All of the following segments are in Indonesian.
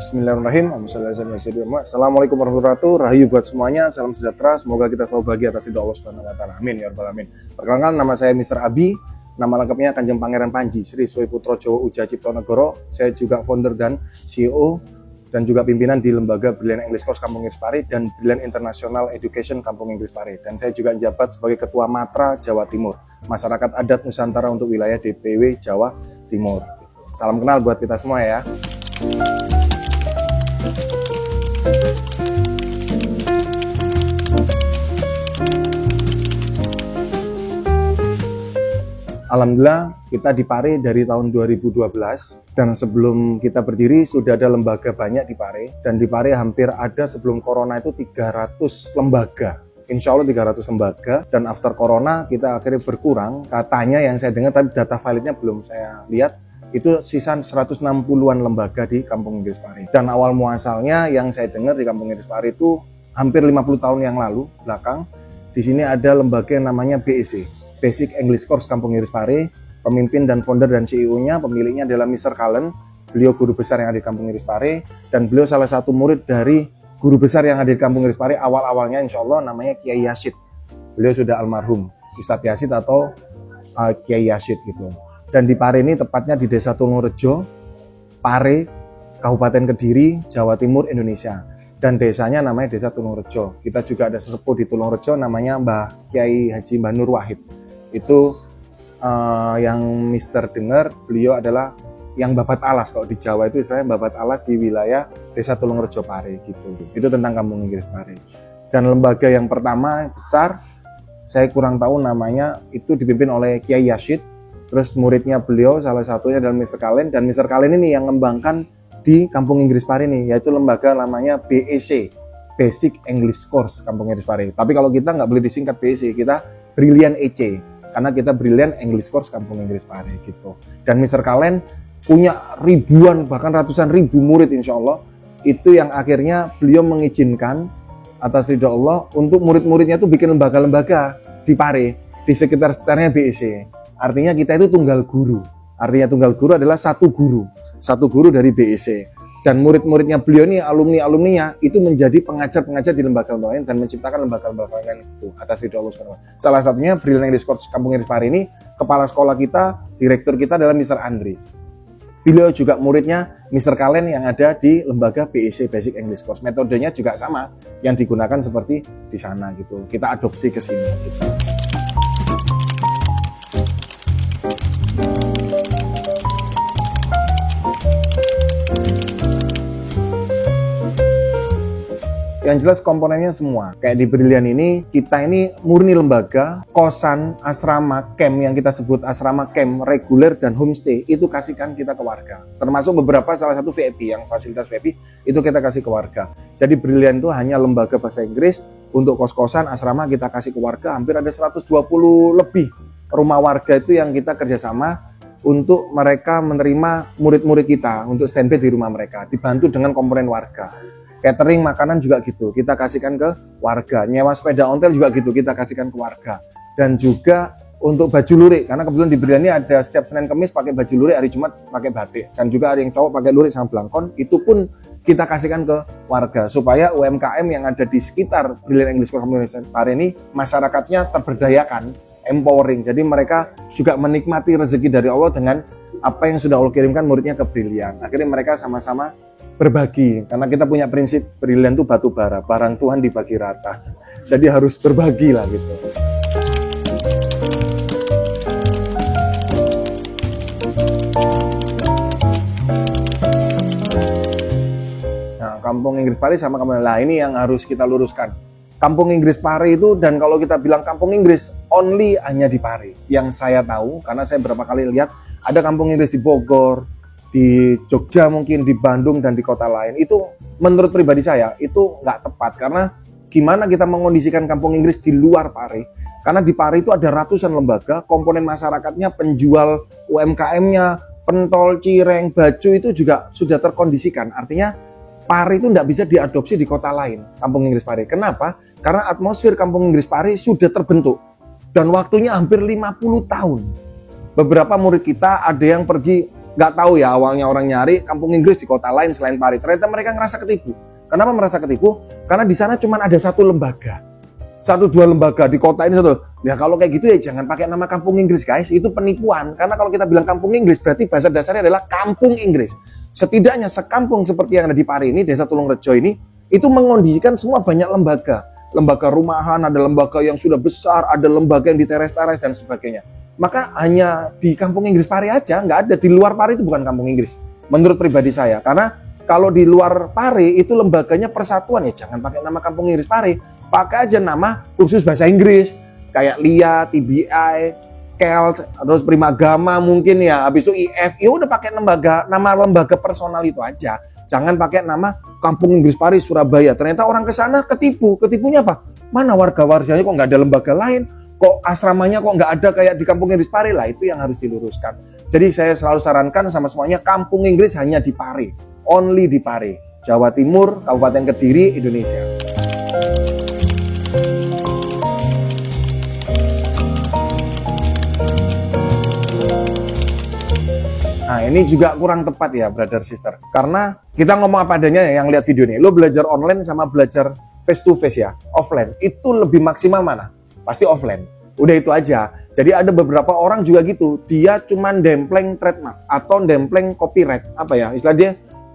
Bismillahirrahmanirrahim. Assalamualaikum warahmatullahi wabarakatuh. Rahayu buat semuanya, salam sejahtera. Semoga kita selalu bahagia atas ridho Allah Subhanahu wa taala. Amin ya rabbal alamin. Perkenalkan, nama saya Mr. Abi. Nama lengkapnya Kanjeng Pangeran Panji Sri Suwi Putro Jawa Uja Cipto Negoro. Saya juga founder dan CEO dan juga pimpinan di lembaga Brilliant English Course Kampung Inggris Pare dan Brilliant International Education Kampung Inggris Pare. Dan saya juga menjabat sebagai Ketua Matra Jawa Timur, Masyarakat Adat Nusantara untuk wilayah DPW Jawa Timur. Salam kenal buat kita semua ya. Alhamdulillah kita di Pare dari tahun 2012, dan sebelum kita berdiri sudah ada lembaga banyak di Pare, dan di Pare hampir ada sebelum corona itu 300 lembaga. Insya Allah 300 lembaga, dan after corona kita akhirnya berkurang. Katanya yang saya dengar, tapi data validnya belum saya lihat, itu sisa 160-an lembaga di Kampung Inggris Pare. Dan awal muasalnya yang saya dengar di Kampung Inggris Pare itu hampir 50 tahun yang lalu belakang, di sini ada lembaga yang namanya BEC, Basic English Course Kampung Inggris Pare. Pemimpin dan founder dan CEO-nya, pemiliknya adalah Mr. Cullen. Beliau guru besar yang ada di Kampung Inggris Pare, dan beliau salah satu murid dari guru besar yang ada di Kampung Inggris Pare awal-awalnya, insya Allah, namanya Kiai Yashid. Beliau sudah almarhum, Ustadz Yashid atau Kiai Yashid gitu. Dan di Pare ini tepatnya di Desa Tulungrejo, Pare, Kabupaten Kediri, Jawa Timur, Indonesia. Dan desanya namanya Desa Tulungrejo. Kita juga ada sesepuh di Tulungrejo namanya Mbah Kiai Haji Mbah Nur Wahid. Itu yang Mister dengar, beliau adalah yang babat alas. Kalau di Jawa itu istilahnya babat alas di wilayah Desa Tulungrejo Pare gitu. Itu tentang Kampung Inggris Pare. Dan lembaga yang pertama besar, saya kurang tahu namanya, itu dipimpin oleh Kiai Yashid. Terus muridnya beliau salah satunya adalah Mr. Cullen, dan Mr. Cullen ini yang mengembangkan di Kampung Inggris Pare ini, yaitu lembaga namanya BEC, Basic English Course Kampung Inggris Pare. Tapi kalau kita nggak boleh disingkat BEC, kita Brilliant EC, karena kita Brilliant English Course Kampung Inggris Pare gitu. Dan Mr. Cullen punya ribuan bahkan ratusan ribu murid insya Allah. Itu yang akhirnya beliau mengizinkan atas ridho Allah untuk murid-muridnya itu bikin lembaga-lembaga di Pare, di sekitar-sekitarnya BEC. Artinya kita itu tunggal guru. Artinya tunggal guru adalah satu guru dari BEC. Dan murid-muridnya beliau ini, alumni-alumninya itu menjadi pengajar-pengajar di lembaga-lembaga lain dan menciptakan lembaga-lembaga lain itu atas ridho Allah SWT. Salah satunya Brilliant English Course Kampung Inggris Pare ini, kepala sekolah kita, direktur kita adalah Mr. Andri. Beliau juga muridnya Mr. Cullen yang ada di lembaga BEC Basic English Course. Metodenya juga sama, yang digunakan seperti di sana gitu. Kita adopsi ke sini gitu. Yang jelas komponennya semua. Kayak di Brilliant ini, kita ini murni lembaga, kosan, asrama, camp yang kita sebut asrama, camp, reguler, dan homestay, itu kasihkan kita ke warga. Termasuk beberapa salah satu VIP, yang fasilitas VIP, itu kita kasih ke warga. Jadi Brilliant itu hanya lembaga bahasa Inggris, untuk kos-kosan, asrama kita kasih ke warga, hampir ada 120 lebih rumah warga itu yang kita kerjasama untuk mereka menerima murid-murid kita, untuk standby di rumah mereka, dibantu dengan komponen warga. Catering, makanan juga gitu, kita kasihkan ke warga. Nyewa sepeda ontel juga gitu, kita kasihkan ke warga. Dan juga untuk baju lurik, karena kebetulan di Brilliant ini ada setiap Senin Kamis pakai baju lurik, hari Jumat pakai batik. Dan juga ada yang cowok pakai lurik sama belangkon, itu pun kita kasihkan ke warga. Supaya UMKM yang ada di sekitar Brilliant English Course Kampung Inggris Pare ini, masyarakatnya terberdayakan, empowering. Jadi mereka juga menikmati rezeki dari Allah dengan apa yang sudah Allah kirimkan muridnya ke Brilliant. Akhirnya mereka sama-sama berbagi, karena kita punya prinsip Brilliant itu batu bara, barang Tuhan dibagi rata. Jadi harus berbagi lah gitu. Nah, Kampung Inggris Pare sama Kampung lah ini yang harus kita luruskan. Kampung Inggris Pare itu, dan kalau kita bilang Kampung Inggris, only hanya di Pare. Yang saya tahu, karena saya berapa kali lihat, ada Kampung Inggris di Bogor, di Jogja mungkin, di Bandung, dan di kota lain. Itu menurut pribadi saya itu nggak tepat, karena gimana kita mengondisikan Kampung Inggris di luar Pare, karena di Pare itu ada ratusan lembaga, komponen masyarakatnya, penjual UMKM-nya, pentol, cireng, baju itu juga sudah terkondisikan. Artinya Pare itu nggak bisa diadopsi di kota lain, Kampung Inggris Pare. Kenapa? Karena atmosfer Kampung Inggris Pare sudah terbentuk dan waktunya hampir 50 tahun. Beberapa murid kita ada yang pergi nggak tahu ya, awalnya orang nyari kampung Inggris di kota lain selain Pari. Ternyata mereka ngerasa ketipu. Kenapa merasa ketipu? Karena di sana cuma ada satu lembaga. 1-2 lembaga di kota ini satu. Ya kalau kayak gitu ya jangan pakai nama kampung Inggris guys, itu penipuan. Karena kalau kita bilang kampung Inggris berarti bahasa dasarnya adalah kampung Inggris. Setidaknya sekampung seperti yang ada di Pari ini, Desa Tulungrejo ini, itu mengondisikan semua banyak lembaga. Lembaga rumahan, ada lembaga yang sudah besar, ada lembaga yang di teres-teres dan sebagainya. Maka hanya di kampung Inggris Pari aja, nggak ada. Di luar Pari itu bukan kampung Inggris. Menurut pribadi saya, karena kalau di luar Pari itu lembaganya persatuan, ya jangan pakai nama kampung Inggris Pari. Pakai aja nama kursus bahasa Inggris, kayak LIA, TBI, KELT, terus Primagama mungkin ya, habis itu IF, ya udah pakai nama lembaga personal itu aja. Jangan pakai nama kampung Inggris Pari Surabaya. Ternyata orang ke sana ketipu. Ketipunya apa? Mana warga-warganya kok nggak ada lembaga lain? Kok asramanya kok nggak ada kayak di kampung Inggris Pari? Lah itu yang harus diluruskan. Jadi saya selalu sarankan sama semuanya, kampung Inggris hanya di Pari. Only di Pari. Jawa Timur, Kabupaten Kediri, Indonesia. Nah ini juga kurang tepat ya brother sister. Karena kita ngomong apa adanya ya, yang lihat video ini. Lo belajar online sama belajar face to face ya, offline. Itu lebih maksimal mana? Pasti offline. Udah itu aja. Jadi ada beberapa orang juga gitu. Dia cuman dempleng trademark atau dempleng copyright. Apa ya istilah dia?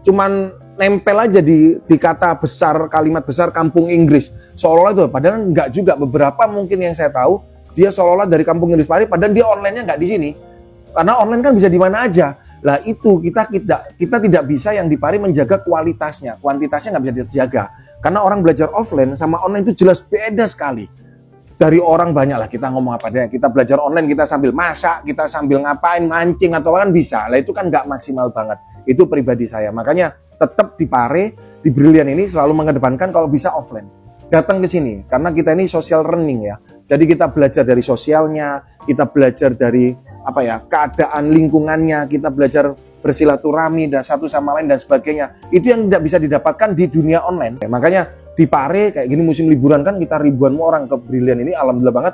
Cuman nempel aja di kata besar, kalimat besar kampung Inggris. Seolah-olah itu. Padahal enggak juga. Beberapa mungkin yang saya tahu. Dia seolah-olah dari kampung Inggris Pari. Padahal dia online-nya enggak di sini. Karena online kan bisa di mana aja. Lah itu kita tidak bisa yang di Pari menjaga kualitasnya, kuantitasnya nggak bisa dijaga. Karena orang belajar offline sama online itu jelas beda sekali. Dari orang banyak lah kita ngomong apa adanya. Kita belajar online, kita sambil masak, kita sambil ngapain, mancing atau kan bisa. Lah itu kan nggak maksimal banget. Itu pribadi saya. Makanya tetap di Pari, di Brilliant ini selalu mengedepankan kalau bisa offline. Datang ke sini karena kita ini social learning ya. Jadi kita belajar dari sosialnya, kita belajar dari keadaan lingkungannya, kita belajar bersilaturahmi dan satu sama lain dan sebagainya. Itu yang tidak bisa didapatkan di dunia online. Makanya di Pare kayak gini musim liburan kan kita ribuan orang ke Brilliant ini, alhamdulillah banget.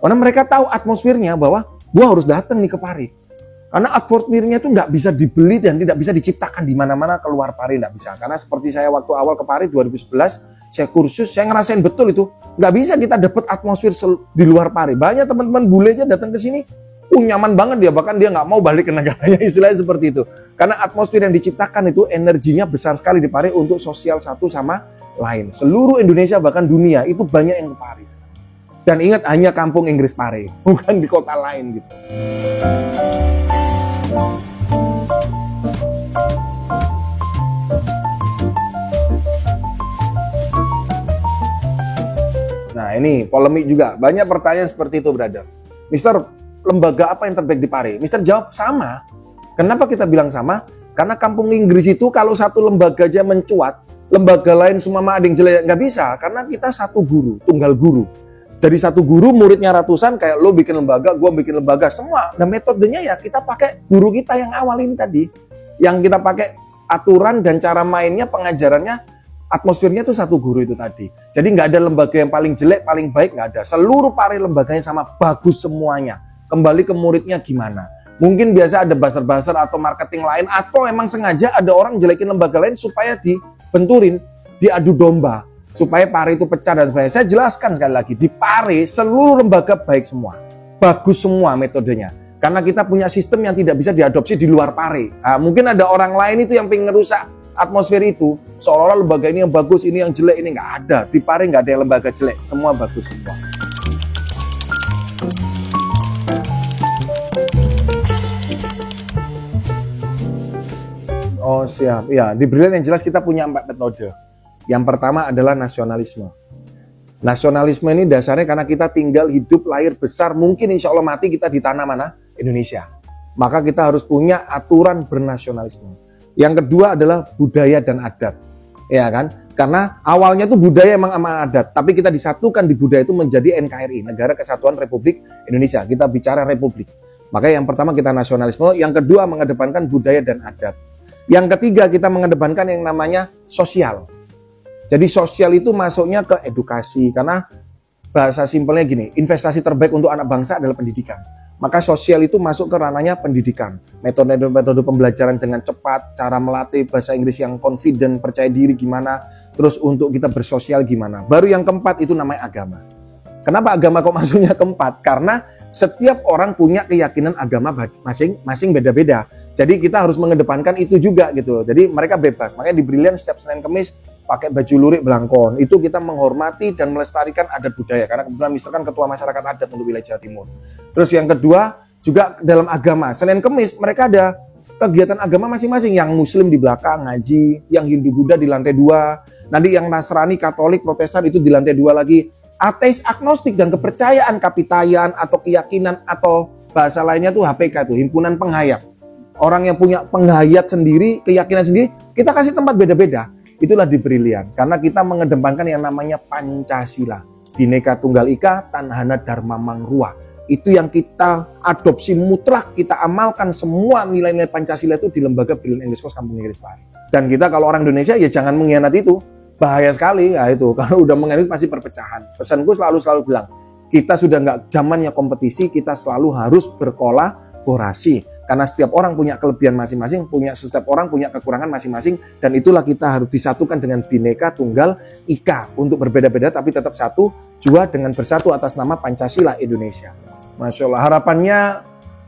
Karena mereka tahu atmosfernya bahwa gua harus datang nih ke Pare. Karena atmosfernya itu nggak bisa dibeli dan tidak bisa diciptakan di mana-mana keluar Pare, nggak bisa. Karena seperti saya waktu awal ke Pare 2011, saya kursus, saya ngerasain betul itu. Nggak bisa kita dapat atmosfer di luar Pare. Banyak teman-teman bule aja datang ke sini. Nyaman banget dia, bahkan dia nggak mau balik ke negaranya, istilahnya seperti itu. Karena atmosfer yang diciptakan itu energinya besar sekali di Pari untuk sosial satu sama lain. Seluruh Indonesia bahkan dunia itu banyak yang ke Pari. Dan ingat hanya kampung Inggris Pari, bukan di kota lain gitu. Nah ini polemik juga, banyak pertanyaan seperti itu brother. Mister, lembaga apa yang terbaik di Pari? Mister jawab sama. Kenapa kita bilang sama? Karena kampung Inggris itu kalau satu lembaga aja mencuat, lembaga lain semua ada yang jelek, nggak bisa. Karena kita satu guru, tunggal guru. Dari satu guru muridnya ratusan, kayak lo bikin lembaga, gue bikin lembaga, semua. Dan metodenya ya kita pakai guru kita yang awal ini tadi. Yang kita pakai aturan dan cara mainnya, pengajarannya, atmosfernya itu satu guru itu tadi. Jadi nggak ada lembaga yang paling jelek, paling baik, nggak ada. Seluruh Pari lembaganya sama, bagus semuanya. Kembali ke muridnya gimana. Mungkin biasa ada buzzer-buzzer atau marketing lain, atau emang sengaja ada orang jelekin lembaga lain supaya dibenturin, diadu domba, supaya Pari itu pecah dan sebagainya. Saya jelaskan sekali lagi, di Pari seluruh lembaga baik semua, bagus semua metodenya. Karena kita punya sistem yang tidak bisa diadopsi di luar Pari. Nah, mungkin ada orang lain itu yang pengen ngerusak atmosfer itu, seolah-olah lembaga ini yang bagus, ini yang jelek, ini nggak ada. Di Pari nggak ada yang lembaga jelek, semua bagus semua. Oh siap, ya di Brilliant yang jelas kita punya 4 metode. Yang pertama adalah nasionalisme. Nasionalisme ini dasarnya karena kita tinggal hidup lahir besar, mungkin insya Allah mati kita di tanah mana? Indonesia. Maka kita harus punya aturan bernasionalisme. Yang kedua adalah budaya dan adat, ya kan? Karena awalnya tuh budaya emang sama adat, tapi kita disatukan di budaya itu menjadi NKRI, Negara Kesatuan Republik Indonesia. Kita bicara republik. Maka yang pertama kita nasionalisme, yang kedua mengedepankan budaya dan adat. Yang ketiga kita mengedepankan yang namanya sosial. Jadi sosial itu masuknya ke edukasi, karena bahasa simpelnya gini, investasi terbaik untuk anak bangsa adalah pendidikan. Maka sosial itu masuk ke ranahnya pendidikan. Metode-metode pembelajaran dengan cepat, cara melatih bahasa Inggris yang confident, percaya diri gimana, terus untuk kita bersosial gimana. Baru yang keempat itu namanya agama. Kenapa agama kok masuknya keempat? Karena setiap orang punya keyakinan agama masing-masing beda-beda. Jadi kita harus mengedepankan itu juga gitu. Jadi mereka bebas. Makanya di Brilliant setiap Senin Kemis pakai baju lurik belangkon. Itu kita menghormati dan melestarikan adat budaya. Karena kebetulan misalkan ketua masyarakat adat untuk wilayah Jawa Timur. Terus yang kedua juga dalam agama. Senin Kemis mereka ada kegiatan agama masing-masing. Yang Muslim di belakang ngaji, yang Hindu Buddha di lantai 2. Nanti yang Nasrani, Katolik, Protestan itu di lantai 2 lagi. Ateis, agnostik dan kepercayaan, kapitayan atau keyakinan atau bahasa lainnya tuh HPK itu himpunan penghayat. Orang yang punya penghayat sendiri, keyakinan sendiri, kita kasih tempat beda-beda. Itulah di Brilliant. Karena kita mengedepankan yang namanya Pancasila. Bhinneka Tunggal Ika, Tanhana Dharma Mangrua. Itu yang kita adopsi mutlak, kita amalkan semua nilai-nilai Pancasila itu di lembaga Brilliant English Course Kampung Inggris Pare. Dan kita kalau orang Indonesia ya jangan mengkhianati itu. Bahaya sekali, ya itu. Kalau udah mengkhianati pasti perpecahan. Pesanku selalu bilang, kita sudah nggak zamannya kompetisi, kita selalu harus berkolaborasi. Karena setiap orang punya kelebihan masing-masing, setiap orang punya kekurangan masing-masing, dan itulah kita harus disatukan dengan Bhinneka Tunggal Ika untuk berbeda-beda tapi tetap satu, jua dengan bersatu atas nama Pancasila Indonesia. Masya Allah, harapannya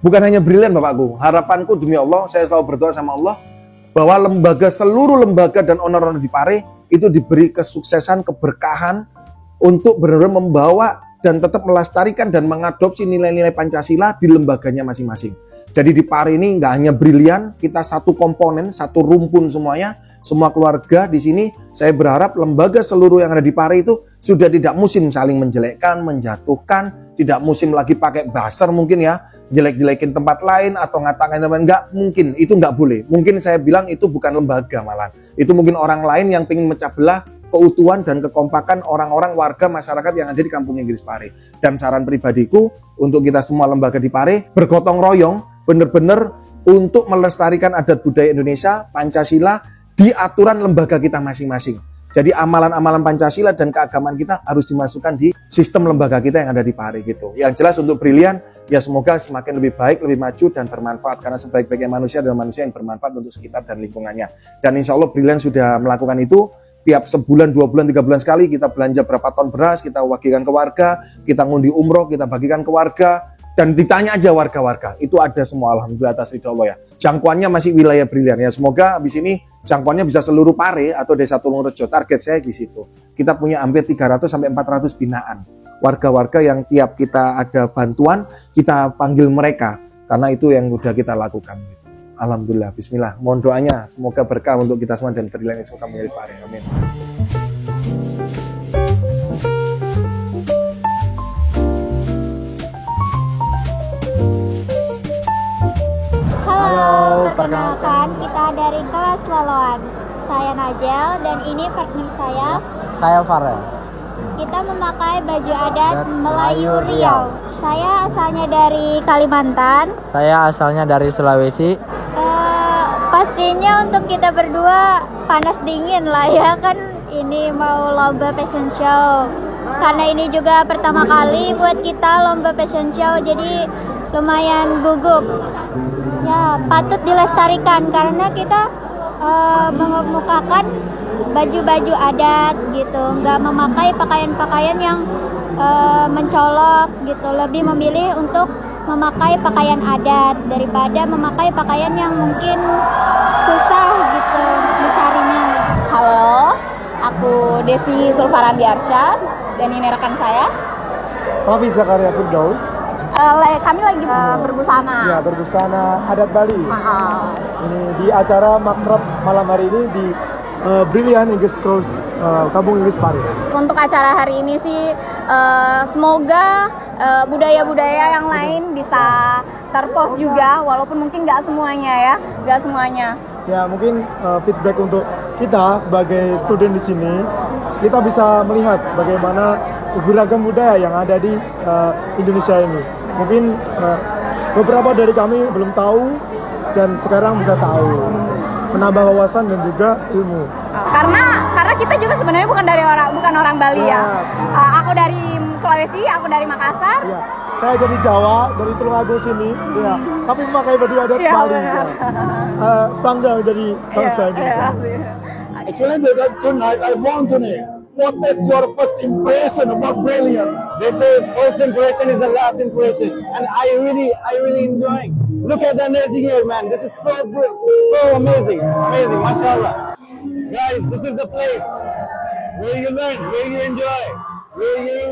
bukan hanya Brilliant Bapakku, harapanku demi Allah, saya selalu berdoa sama Allah bahwa seluruh lembaga dan owner-owner di Pare itu diberi kesuksesan, keberkahan untuk benar-benar membawa dan tetap melestarikan dan mengadopsi nilai-nilai Pancasila di lembaganya masing-masing. Jadi di Pare ini nggak hanya Brilliant, kita satu komponen, satu rumpun semuanya, semua keluarga di sini. Saya berharap lembaga seluruh yang ada di Pare itu sudah tidak musim saling menjelekkan, menjatuhkan, tidak musim lagi pakai buzzer mungkin ya, jelek-jelekin tempat lain atau ngatakan tempat nggak mungkin, itu nggak boleh. Mungkin saya bilang itu bukan lembaga malah, itu mungkin orang lain yang ingin memecah belah keutuhan dan kekompakan orang-orang warga masyarakat yang ada di Kampung Inggris Pare. Dan saran pribadiku untuk kita semua lembaga di Pare bergotong royong benar-benar untuk melestarikan adat budaya Indonesia, Pancasila di aturan lembaga kita masing-masing. Jadi amalan-amalan Pancasila dan keagamaan kita harus dimasukkan di sistem lembaga kita yang ada di Pare gitu. Yang jelas untuk Brilliant, ya semoga semakin lebih baik, lebih maju dan bermanfaat. Karena sebaik-baiknya manusia adalah manusia yang bermanfaat untuk sekitar dan lingkungannya. Dan insya Allah Brilliant sudah melakukan itu. Tiap sebulan, 2 bulan, 3 bulan sekali kita belanja berapa ton beras, kita bagikan ke warga, kita ngundi umroh, kita bagikan ke warga, dan ditanya aja warga-warga. Itu ada semua, alhamdulillah atas ridho Allah ya. Jangkauannya masih wilayah Brilliant ya. Semoga habis ini jangkauannya bisa seluruh Pare atau Desa Tulungrejo. Target saya di situ. Kita punya hampir 300 sampai 400 binaan. Warga-warga yang tiap kita ada bantuan, kita panggil mereka. Karena itu yang sudah kita lakukan. Alhamdulillah, bismillah. Mohon doanya, semoga berkah untuk kita semua dan Brilliant English Course Kampung Inggris Pare. Amin. Halo, perkenalkan kita dari kelas Loloan. Saya Najel dan ini partner saya Farel. Kita memakai baju adat Melayu Riau. Saya asalnya dari Kalimantan. Saya asalnya dari Sulawesi. Pastinya untuk kita berdua panas dingin lah ya kan, ini mau lomba fashion show. Karena ini juga pertama kali buat kita lomba fashion show, jadi lumayan gugup. Ya patut dilestarikan karena kita mengemukakan baju-baju adat gitu, nggak memakai pakaian-pakaian yang mencolok gitu. Lebih memilih untuk memakai pakaian adat daripada memakai pakaian yang mungkin susah gitu dicarinya. Halo, aku Desi Sulfarandi Arsyad dan ini rekan saya Raffi Zakaria Firdaus. Kami lagi berbusana. Ya, berbusana adat Bali. Maaf. Ini di acara makrab malam hari ini di Brilliant English Course Kampung Inggris Pare. Untuk acara hari ini sih semoga budaya-budaya yang lain bisa terpost juga, walaupun mungkin nggak semuanya ya, Ya, mungkin feedback untuk kita sebagai student di sini, kita bisa melihat bagaimana beragam budaya yang ada di Indonesia ini. Mungkin beberapa dari kami belum tahu dan sekarang bisa tahu, menambah wawasan dan juga ilmu. Karena kita juga sebenarnya bukan orang Bali ya. Aku dari Sulawesi, aku dari Makassar. Ya, saya dari Jawa, dari Tulungagung sini, ya. Tapi memakai baju adat Iya, Bali. benar. Ya. Bangga menjadi bangsa Iya, Indonesia. sih. Actually, tonight I want to know what is your first impression about Brilliant? They say first impression is the last impression, and I really enjoying. Look at the energy here, man. This is so amazing, mashallah. Guys, this is the place where you learn, where you enjoy, where you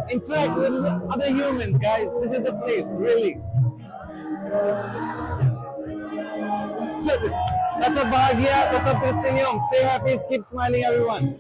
interact with other humans, guys. This is the place, really. Tetap bahagia, tetap tersenyum. Stay happy, keep smiling, everyone.